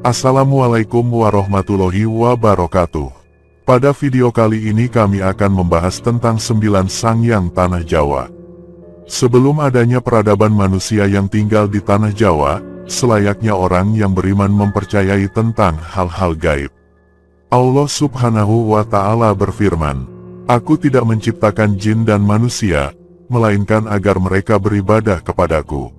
Assalamualaikum warahmatullahi wabarakatuh. Pada video kali ini kami akan membahas tentang 9 sangyang tanah Jawa. Sebelum adanya peradaban manusia yang tinggal di tanah Jawa, selayaknya orang yang beriman mempercayai tentang hal-hal gaib. Allah Subhanahu wa Ta'ala berfirman, "Aku tidak menciptakan jin dan manusia, melainkan agar mereka beribadah kepadaku."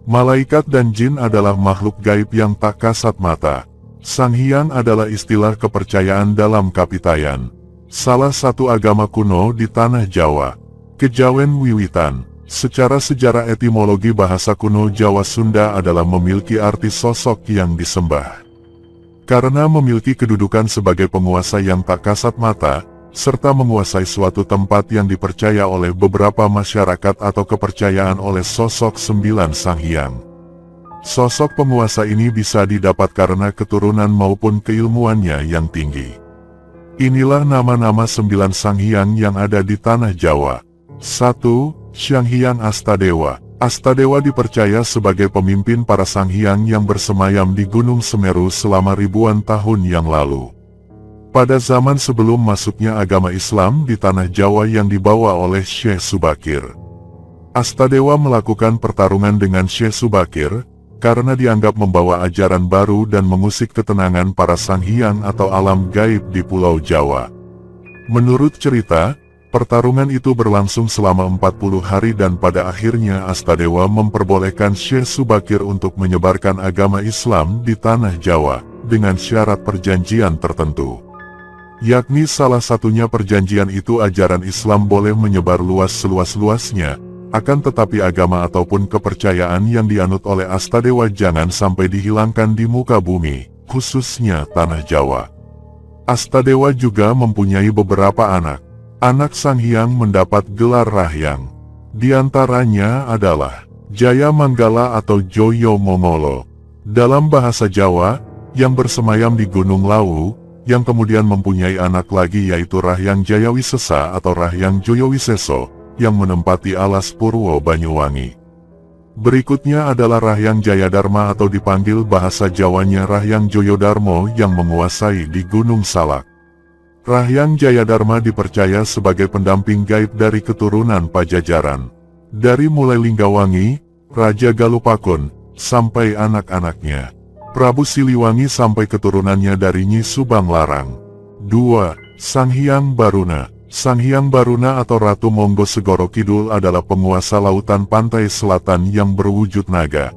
Malaikat dan jin adalah makhluk gaib yang tak kasat mata. Sang Hyang adalah istilah kepercayaan dalam Kapitayan, salah satu agama kuno di tanah Jawa. Kejawen wiwitan. Secara sejarah etimologi bahasa kuno Jawa Sunda adalah memiliki arti sosok yang disembah. Karena memiliki kedudukan sebagai penguasa yang tak kasat mata, serta menguasai suatu tempat yang dipercaya oleh beberapa masyarakat atau kepercayaan oleh sosok 9 Sang Hyang. Sosok penguasa ini bisa didapat karena keturunan maupun keilmuannya yang tinggi. Inilah nama-nama 9 Sang Hyang yang ada di tanah Jawa. 1. Sang Hyang Astadewa. Astadewa dipercaya sebagai pemimpin para Sang Hyang yang bersemayam di Gunung Semeru selama ribuan tahun yang lalu. Pada zaman sebelum masuknya agama Islam di tanah Jawa yang dibawa oleh Syekh Subakir, Astadewa melakukan pertarungan dengan Syekh Subakir, karena dianggap membawa ajaran baru dan mengusik ketenangan para Sang Hyang atau alam gaib di Pulau Jawa. Menurut cerita, pertarungan itu berlangsung selama 40 hari dan pada akhirnya Astadewa memperbolehkan Syekh Subakir untuk menyebarkan agama Islam di tanah Jawa, dengan syarat perjanjian tertentu. Yakni salah satunya perjanjian itu ajaran Islam boleh menyebar luas seluas-luasnya, akan tetapi agama ataupun kepercayaan yang dianut oleh Astadewa jangan sampai dihilangkan di muka bumi, khususnya tanah Jawa. Astadewa juga mempunyai beberapa anak. Anak Sang Hyang mendapat gelar Rahyang. Di antaranya adalah Jaya Manggala atau Joyo Mongolo, dalam bahasa Jawa, yang bersemayam di Gunung Lawu, yang kemudian mempunyai anak lagi yaitu Rahyang Jayawisesa atau Rahyang Joyowiseso, yang menempati alas Purwo Banyuwangi. Berikutnya adalah Rahyang Jayadharma atau dipanggil bahasa Jawanya Rahyang Joyodarmo yang menguasai di Gunung Salak. Rahyang Jayadharma dipercaya sebagai pendamping gaib dari keturunan Pajajaran. Dari mulai Linggawangi, Raja Galupakun, sampai anak-anaknya, Prabu Siliwangi sampai keturunannya dari Nyi Subang Larang. 2. Sang Hyang Baruna. Sang Hyang Baruna atau Ratu Monggo Segoro Kidul adalah penguasa lautan pantai selatan yang berwujud naga.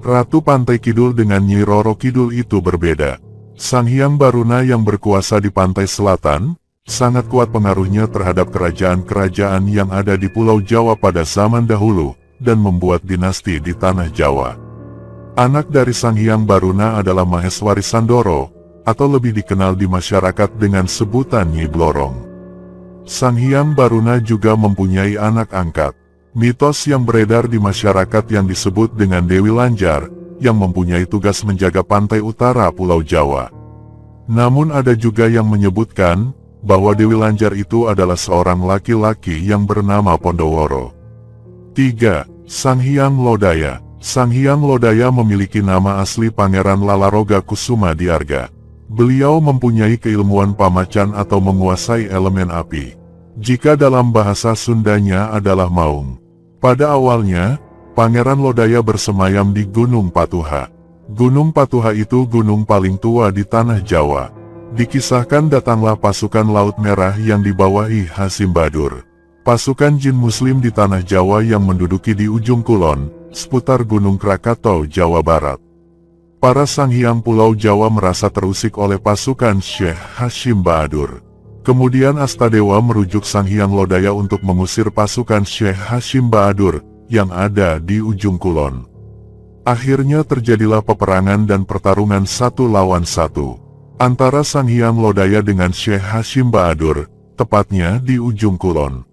Ratu Pantai Kidul dengan Nyi Roro Kidul itu berbeda. Sang Hyang Baruna yang berkuasa di pantai selatan, sangat kuat pengaruhnya terhadap kerajaan-kerajaan yang ada di Pulau Jawa pada zaman dahulu, dan membuat dinasti di tanah Jawa. Anak dari Sang Hyang Baruna adalah Maheswari Sandoro, atau lebih dikenal di masyarakat dengan sebutan Nyi Blorong. Sang Hyang Baruna juga mempunyai anak angkat. Mitos yang beredar di masyarakat yang disebut dengan Dewi Lanjar, yang mempunyai tugas menjaga pantai utara Pulau Jawa. Namun ada juga yang menyebutkan, bahwa Dewi Lanjar itu adalah seorang laki-laki yang bernama Pondoworo. 3. Sang Hyang Lodaya. Sang Hyang Lodaya memiliki nama asli Pangeran Lalaroga Kusuma Diarga. Beliau mempunyai keilmuan pamacan atau menguasai elemen api. Jika dalam bahasa Sundanya adalah maung. Pada awalnya, Pangeran Lodaya bersemayam di Gunung Patuha. Gunung Patuha itu gunung paling tua di tanah Jawa. Dikisahkan datanglah pasukan Laut Merah yang dibawahi Hasim Badur. Pasukan jin muslim di tanah Jawa yang menduduki di ujung kulon, seputar Gunung Krakatau, Jawa Barat. Para Sang Hyang Pulau Jawa merasa terusik oleh pasukan Syekh Hasim Badur. Kemudian Astadewa merujuk Sang Hyang Lodaya untuk mengusir pasukan Syekh Hasim Badur yang ada di ujung kulon. Akhirnya terjadilah peperangan dan pertarungan 1 lawan 1 antara Sang Hyang Lodaya dengan Syekh Hasim Badur, tepatnya di ujung kulon.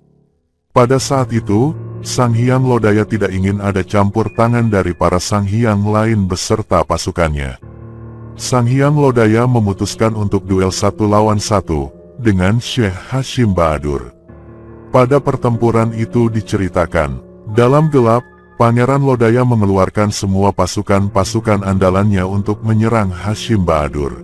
Pada saat itu, Sang Hyang Lodaya tidak ingin ada campur tangan dari para Sang Hyang lain beserta pasukannya. Sang Hyang Lodaya memutuskan untuk duel 1 lawan 1 dengan Syekh Hasim Badur. Pada pertempuran itu diceritakan, dalam gelap, Pangeran Lodaya mengeluarkan semua pasukan-pasukan andalannya untuk menyerang Hashim Baadur.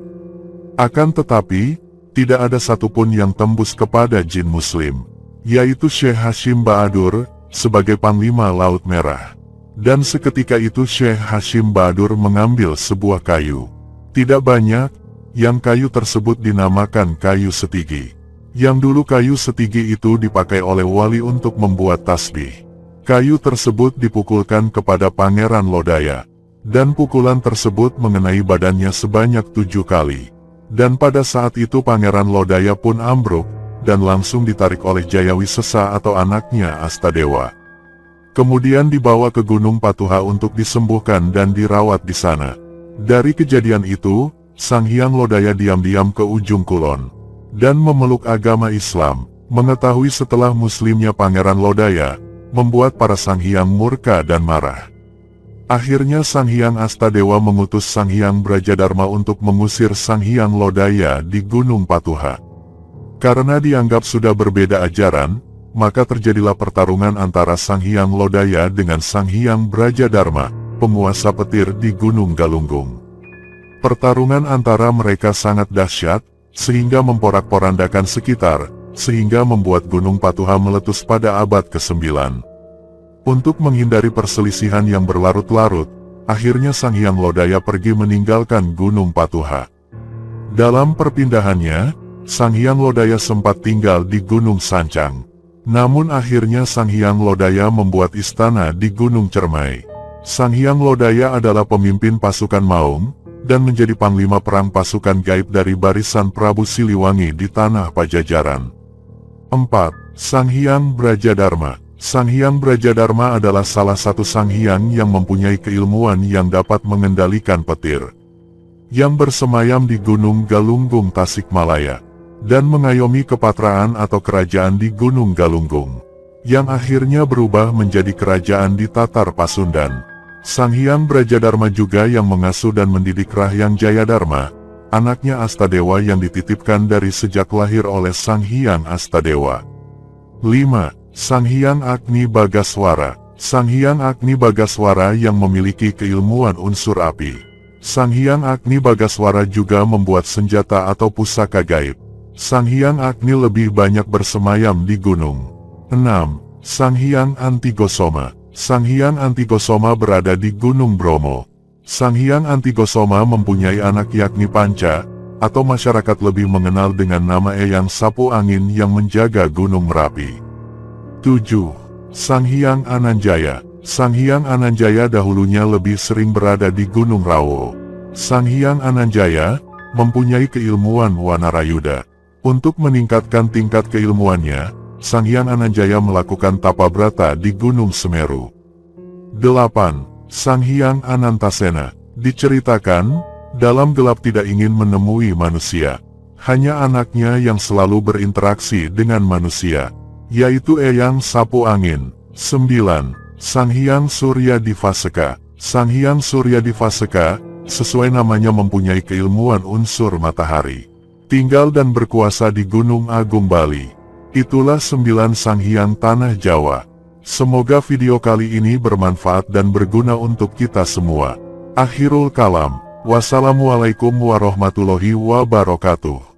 Akan tetapi, tidak ada satupun yang tembus kepada jin muslim, yaitu Syekh Hashim Baadur, sebagai Panglima Laut Merah. Dan seketika itu Syekh Hashim Baadur mengambil sebuah kayu. Tidak banyak, yang kayu tersebut dinamakan kayu setigi. Yang dulu kayu setigi itu dipakai oleh wali untuk membuat tasbih. Kayu tersebut dipukulkan kepada Pangeran Lodaya, dan pukulan tersebut mengenai badannya sebanyak 7 kali. Dan pada saat itu Pangeran Lodaya pun ambruk, dan langsung ditarik oleh Jayawisesa atau anaknya Astadewa. Kemudian dibawa ke Gunung Patuha untuk disembuhkan dan dirawat di sana. Dari kejadian itu, Sang Hyang Lodaya diam-diam ke ujung kulon, dan memeluk agama Islam, mengetahui setelah muslimnya Pangeran Lodaya, membuat para Sang Hyang murka dan marah. Akhirnya Sang Hyang Astadewa mengutus Sang Hyang Brajadharma untuk mengusir Sang Hyang Lodaya di Gunung Patuha. Karena dianggap sudah berbeda ajaran, maka terjadilah pertarungan antara Sang Hyang Lodaya dengan Sang Hyang Brajadharma, penguasa petir di Gunung Galunggung. Pertarungan antara mereka sangat dahsyat, sehingga memporak-porandakan sekitar, sehingga membuat Gunung Patuha meletus pada abad ke-9. Untuk menghindari perselisihan yang berlarut-larut, akhirnya Sang Hyang Lodaya pergi meninggalkan Gunung Patuha. Dalam perpindahannya, Sang Hyang Lodaya sempat tinggal di Gunung Sancang. Namun akhirnya Sang Hyang Lodaya membuat istana di Gunung Cermai. Sang Hyang Lodaya adalah pemimpin pasukan Maung, dan menjadi panglima perang pasukan gaib dari barisan Prabu Siliwangi di tanah Pajajaran. 4. Sang Hyang Brajadharma. Sang Hyang Brajadharma adalah salah satu Sang Hyang yang mempunyai keilmuan yang dapat mengendalikan petir, yang bersemayam di Gunung Galunggung Tasikmalaya, dan mengayomi kepatraan atau kerajaan di Gunung Galunggung, yang akhirnya berubah menjadi kerajaan di Tatar Pasundan. Sang Hyang Brajadharma juga yang mengasuh dan mendidik Rahyang Jayadharma, anaknya Astadewa yang dititipkan dari sejak lahir oleh Sang Hyang Astadewa. 5. Sang Hyang Agni Bagaswara. Sang Hyang Agni Bagaswara yang memiliki keilmuan unsur api. Sang Hyang Agni Bagaswara juga membuat senjata atau pusaka gaib. Sang Hyang Agni lebih banyak bersemayam di gunung. 6. Sang Hyang Antigosoma. Sang Hyang Antigosoma berada di Gunung Bromo. Sang Hyang Antigosoma mempunyai anak yakni Panca, atau masyarakat lebih mengenal dengan nama Eyang Sapu Angin yang menjaga Gunung Merapi. 7. Sang Hyang Ananjaya. Sang Hyang Ananjaya dahulunya lebih sering berada di Gunung Rawo. Sang Hyang Ananjaya mempunyai keilmuan Wanarayuda. Untuk meningkatkan tingkat keilmuannya, Sang Hyang Ananjaya melakukan tapabrata di Gunung Semeru. 8. Sang Hyang Anantasena. Diceritakan, dalam gelap tidak ingin menemui manusia. Hanya anaknya yang selalu berinteraksi dengan manusia, yaitu Eyang Sapu Angin. 9. Sang Hyang Surya Divaseka. Sang Hyang Surya Divaseka, sesuai namanya mempunyai keilmuan unsur matahari. Tinggal dan berkuasa di Gunung Agung Bali. Itulah 9 Sang Hyang Tanah Jawa. Semoga video kali ini bermanfaat dan berguna untuk kita semua. Akhirul kalam. Wassalamualaikum warahmatullahi wabarakatuh.